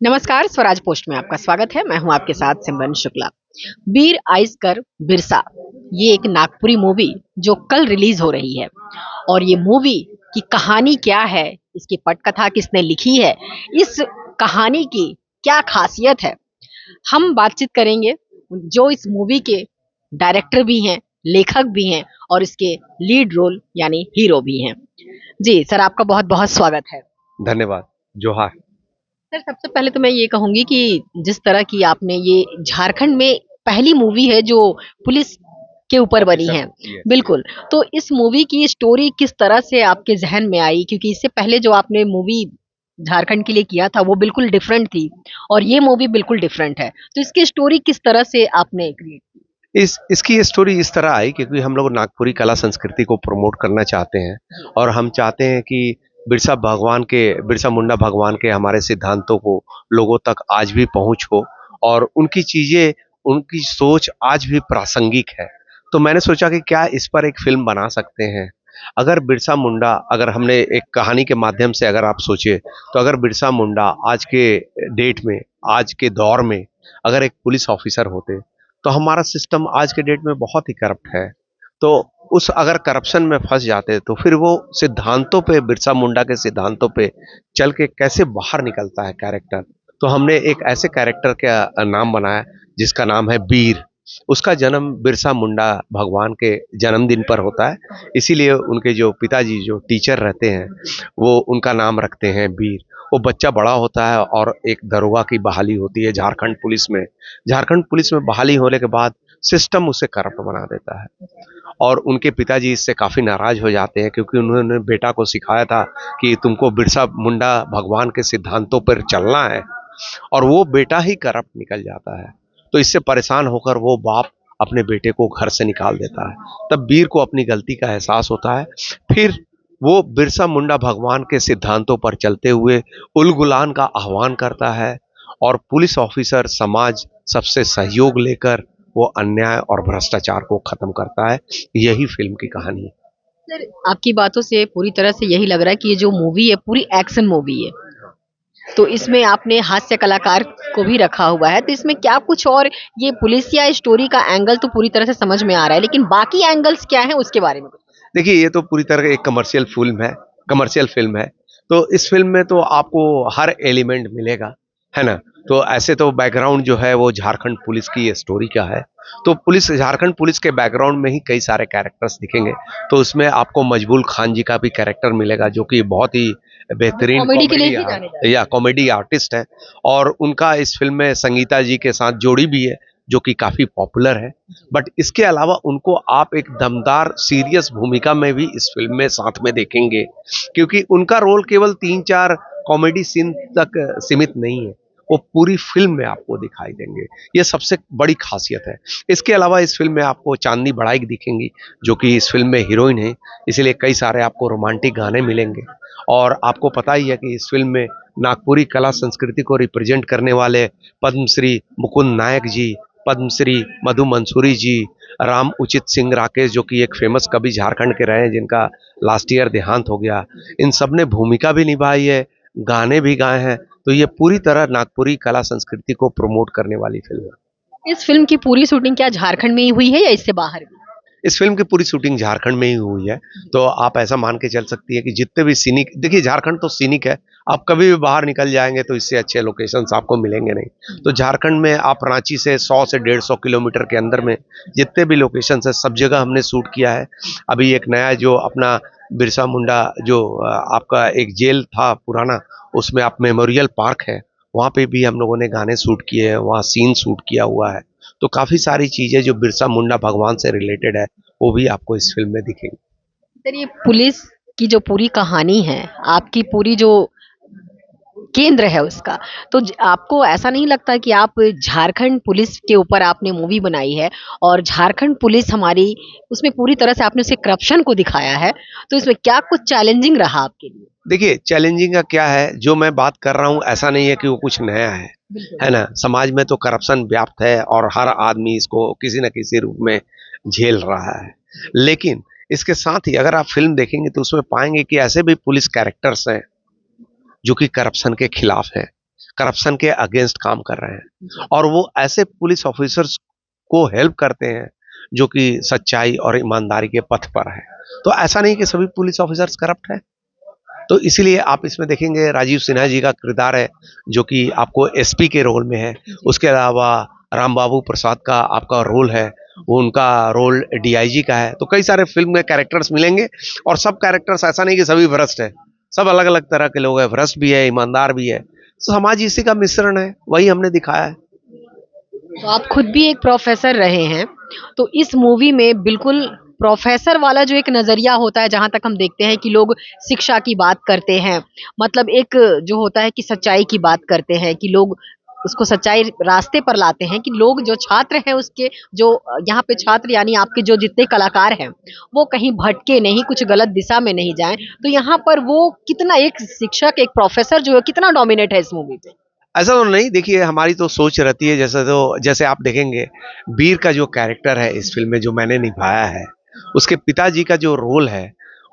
नमस्कार, स्वराज पोस्ट में आपका स्वागत है। मैं हूं आपके साथ सिमरन शुक्ला। वीर आइसकर बिरसा, ये एक नागपुरी मूवी जो कल रिलीज हो रही है। और ये मूवी की कहानी क्या है, इसकी पटकथा किसने लिखी है, इस कहानी की क्या खासियत है, हम बातचीत करेंगे। जो इस मूवी के डायरेक्टर भी हैं, लेखक भी हैं और इसके लीड रोल यानी हीरो भी हैं। जी सर, आपका बहुत बहुत स्वागत है। धन्यवाद। जोहार। सर, सबसे पहले तो मैं ये कहूँगी कि जिस तरह की आपने ये झारखंड में पहली मूवी है जो पुलिस के ऊपर बनी ऑफिसर। है। Yes yes. बिल्कुल। तो इस मूवी की स्टोरी किस तरह से आपके ज़हन में आई? क्योंकि इससे पहले जो आपने मूवी झारखंड के लिए किया था वो बिल्कुल डिफरेंट थी और ये मूवी बिल्कुल डिफरेंट है। तो इसकी स्टोरी किस तरह से आपने क्रिएट की? इसकी स्टोरी इस तरह आई क्योंकि हम लोग नागपुरी कला संस्कृति को प्रमोट करना चाहते हैं जी। और हम चाहते हैं कि बिरसा मुंडा भगवान के हमारे सिद्धांतों को लोगों तक आज भी पहुंच हो और उनकी सोच आज भी प्रासंगिक है। तो मैंने सोचा कि क्या इस पर एक फिल्म बना सकते हैं। अगर हमने एक कहानी के माध्यम से अगर आप सोचे तो अगर बिरसा मुंडा आज के डेट में, आज के दौर में अगर एक पुलिस ऑफिसर होते तो हमारा सिस्टम आज के डेट में बहुत ही करप्ट है। तो उस अगर करप्शन में फंस जाते तो फिर वो सिद्धांतों पे, बिरसा मुंडा के सिद्धांतों पे चल के कैसे बाहर निकलता है कैरेक्टर। तो हमने एक ऐसे कैरेक्टर का नाम बनाया जिसका नाम है वीर। उसका जन्म बिरसा मुंडा भगवान के जन्मदिन पर होता है, इसीलिए उनके जो पिताजी जो टीचर रहते हैं वो उनका नाम रखते हैं वीर। वो बच्चा बड़ा होता है और एक दरोगा की बहाली होती है झारखंड पुलिस में। झारखंड पुलिस में बहाली होने के बाद सिस्टम उसे करप्ट बना देता है और उनके पिताजी इससे काफ़ी नाराज हो जाते हैं क्योंकि उन्होंने बेटा को सिखाया था कि तुमको बिरसा मुंडा भगवान के सिद्धांतों पर चलना है, और वो बेटा ही करप्ट निकल जाता है। तो इससे परेशान होकर वो बाप अपने बेटे को घर से निकाल देता है। तब वीर को अपनी गलती का एहसास होता है। फिर वो बिरसा मुंडा भगवान के सिद्धांतों पर चलते हुए उलगुलान का आह्वान करता है और पुलिस ऑफिसर समाज सबसे सहयोग लेकर वो अन्याय और भ्रष्टाचार को खत्म करता है। यही फिल्म की कहानी है। सर, आपकी बातों से पूरी तरह से यही लग रहा है कि ये जो मूवी है पूरी एक्शन मूवी है। तो इसमें आपने हास्य कलाकार को भी रखा हुआ है, तो इसमें क्या कुछ और ये पुलिस या स्टोरी का एंगल तो पूरी तरह से समझ में आ रहा है, लेकिन बाकी एंगल्स क्या हैं उसके बारे में कुछ? देखिए, ये तो पूरी तरह एक कमर्शियल फिल्म है। तो इस फिल्म में तो आपको हर एलिमेंट मिलेगा, है ना? तो ऐसे तो बैकग्राउंड जो है वो झारखंड पुलिस की स्टोरी का है। तो झारखंड पुलिस के बैकग्राउंड में ही कई सारे कैरेक्टर्स दिखेंगे। तो उसमें आपको मजबूल खान जी का भी कैरेक्टर मिलेगा जो कि बहुत ही वो बेहतरीन कॉमेडी के लिए ही जाने जाते हैं। कॉमेडी आर्टिस्ट है। और उनका इस फिल्म में संगीता जी के साथ जोड़ी भी है जो कि काफ़ी पॉपुलर है। बट इसके अलावा उनको आप एक दमदार सीरियस भूमिका में भी इस फिल्म में साथ में देखेंगे क्योंकि उनका रोल केवल 3-4 कॉमेडी सीन तक सीमित नहीं है, वो पूरी फिल्म में आपको दिखाई देंगे। ये सबसे बड़ी खासियत है। इसके अलावा इस फिल्म में आपको चांदनी बड़ाई दिखेंगी जो कि इस फिल्म में हीरोइन है, इसीलिए कई सारे आपको रोमांटिक गाने मिलेंगे। और आपको पता ही है कि इस फिल्म में नागपुरी कला संस्कृति को रिप्रेजेंट करने वाले पद्मश्री मुकुंद नायक जी, पद्मश्री मधु मंसूरी जी, राम उचित सिंह राकेश जो कि एक फेमस कवि झारखंड के रहे हैं जिनका लास्ट ईयर देहांत हो गया, इन सब ने भूमिका भी निभाई है, गाने भी गाए हैं। तो ये पूरी तरह नागपुरी कला संस्कृति को प्रमोट करने वाली फिल्म है। इस फिल्म की पूरी शूटिंग क्या झारखंड में ही हुई है या इससे बाहर भी? इस फिल्म की पूरी शूटिंग झारखंड में ही हुई है। तो आप ऐसा मान के चल सकती है कि जितने भी सीनिक, देखिए झारखंड तो सीनिक है, आप कभी भी बाहर निकल जाएंगे तो इससे अच्छे लोकेशंस आपको मिलेंगे नहीं। तो झारखंड में आप रांची से 100 से 150 किलोमीटर के अंदर में जितने भी लोकेशंस है सब जगह हमने शूट किया है। अभी एक नया जो अपना बिरसा मुंडा जो आपका एक जेल था पुराना, उसमें आप मेमोरियल पार्क है, वहाँ पे भी हम लोगों ने गाने शूट किए हैं, वहाँ सीन शूट किया हुआ है। तो काफ़ी सारी चीज़ें जो बिरसा मुंडा भगवान से रिलेटेड है वो भी आपको इस फिल्म में दिखेंगी। सर, ये पुलिस की जो पूरी कहानी है, आपकी पूरी जो केंद्र है उसका, तो आपको ऐसा नहीं लगता कि आप झारखंड पुलिस के ऊपर आपने मूवी बनाई है और झारखंड पुलिस हमारी उसमें पूरी तरह से आपने उसे करप्शन को दिखाया है, तो इसमें क्या कुछ चैलेंजिंग रहा आपके लिए? देखिए, चैलेंजिंग का क्या है, जो मैं बात कर रहा हूँ ऐसा नहीं है कि वो कुछ नया है ना? समाज में तो करप्शन व्याप्त है और हर आदमी इसको किसी न किसी रूप में झेल रहा है। लेकिन इसके साथ ही अगर आप फिल्म देखेंगे तो उसमें पाएंगे कि ऐसे भी पुलिस कैरेक्टर्स हैं जो कि करप्शन के खिलाफ हैं। करप्शन के अगेंस्ट काम कर रहे हैं, और वो ऐसे पुलिस ऑफिसर्स को हेल्प करते हैं जो कि सच्चाई और ईमानदारी के पथ पर है। तो ऐसा नहीं कि सभी पुलिस ऑफिसर्स करप्ट है। तो इसीलिए आप इसमें देखेंगे राजीव सिन्हा जी का किरदार है जो कि आपको एसपी के रोल में है। उसके अलावा राम बाबू प्रसाद का आपका रोल है, वो उनका रोल डीआईजी का है। तो कई सारे फिल्म में कैरेक्टर्स मिलेंगे, और सब कैरेक्टर्स ऐसा नहीं कि सभी भ्रष्ट है, सब अलग अलग तरह के लोग हैं, भ्रष्ट भी है, ईमानदार भी है। तो समाज इसी का मिश्रण है, वही हमने दिखाया है। तो आप खुद भी एक प्रोफेसर रहे हैं, तो इस मूवी में बिल्कुल प्रोफेसर वाला जो एक नजरिया होता है, जहां तक हम देखते हैं कि लोग शिक्षा की बात करते हैं, मतलब एक जो होता है कि सच्चाई की बात करते हैं, कि लोग उसको सच्चाई रास्ते पर लाते हैं, कि लोग जो छात्र हैं उसके जो यहाँ पे छात्र यानी आपके जो जितने कलाकार हैं वो कहीं भटके नहीं, कुछ गलत दिशा में नहीं जाएं। तो यहाँ पर वो कितना एक शिक्षक, एक प्रोफेसर जो है कितना डोमिनेट है इस मूवी पे। ऐसा तो नहीं, देखिए हमारी तो सोच रहती है, जैसे आप देखेंगे वीर का जो कैरेक्टर है इस फिल्म में जो मैंने निभाया है, उसके पिताजी का जो रोल है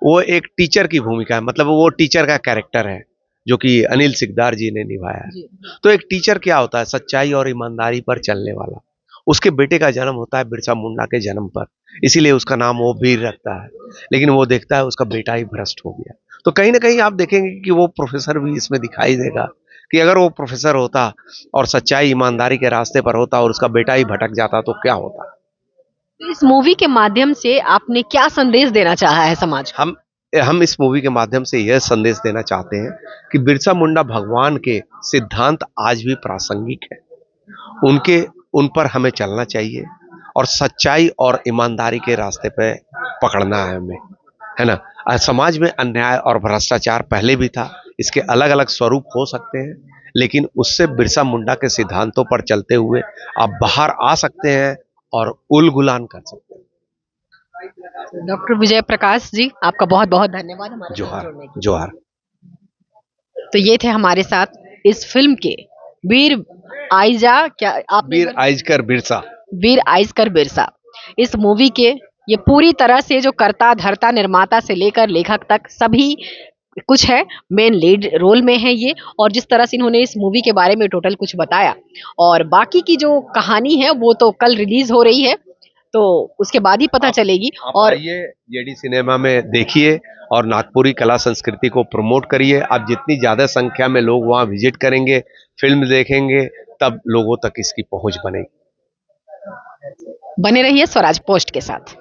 वो एक टीचर की भूमिका है, मतलब वो टीचर का कैरेक्टर है जो कि अनिल सिकदार जी ने निभाया है। तो एक टीचर क्या होता है, सच्चाई और ईमानदारी पर चलने वाला। उसके बेटे का जन्म होता है बिरसा मुंडा के जन्म पर, इसीलिए उसका नाम वो वीर रखता है। लेकिन वो देखता है उसका बेटा ही भ्रष्ट हो गया। तो कहीं ना कहीं आप देखेंगे कि वो प्रोफेसर भी इसमें दिखाई देगा, कि अगर वो प्रोफेसर होता और सच्चाई ईमानदारी के रास्ते पर होता और उसका बेटा ही भटक जाता तो क्या होता। तो इस मूवी के माध्यम से आपने क्या संदेश देना चाहा है समाज को? हम इस मूवी के माध्यम से यह संदेश देना चाहते हैं कि बिरसा मुंडा भगवान के सिद्धांत आज भी प्रासंगिक है। उनके उन पर हमें चलना चाहिए, और सच्चाई और ईमानदारी के रास्ते पे पकड़ना है हमें, है ना। समाज में अन्याय और भ्रष्टाचार पहले भी था, इसके अलग अलग स्वरूप हो सकते हैं, लेकिन उससे बिरसा मुंडा के सिद्धांतों पर चलते हुए आप बाहर आ सकते हैं और उलगुलान कर सकते हैं। डॉक्टर विजय प्रकाश जी, आपका बहुत बहुत धन्यवाद हमारे साथ जोहार जुड़ने के लिए। जोहार। तो ये थे हमारे साथ इस फिल्म के वीर आइजा, क्या आपने वीर आइजकर बिरसा, वीर आइजकर बिरसा, इस मूवी के ये पूरी तरह से जो कर्ता धर्ता निर्माता से लेकर लेखक तक सभी कुछ है, मेन लीड रोल में है ये। और जिस तरह से इन्होंने इस मूवी के बारे में टोटल कुछ बताया, और बाकी की जो कहानी है वो तो कल रिलीज हो रही है, तो उसके बाद ही पता चलेगी। और आइए जेडी सिनेमा में देखिए और नागपुरी कला संस्कृति को प्रमोट करिए। आप जितनी ज्यादा संख्या में लोग वहां विजिट करेंगे, फिल्म देखेंगे, तब लोगों तक इसकी पहुंच बनेगी। बने रहिए स्वराज पोस्ट के साथ।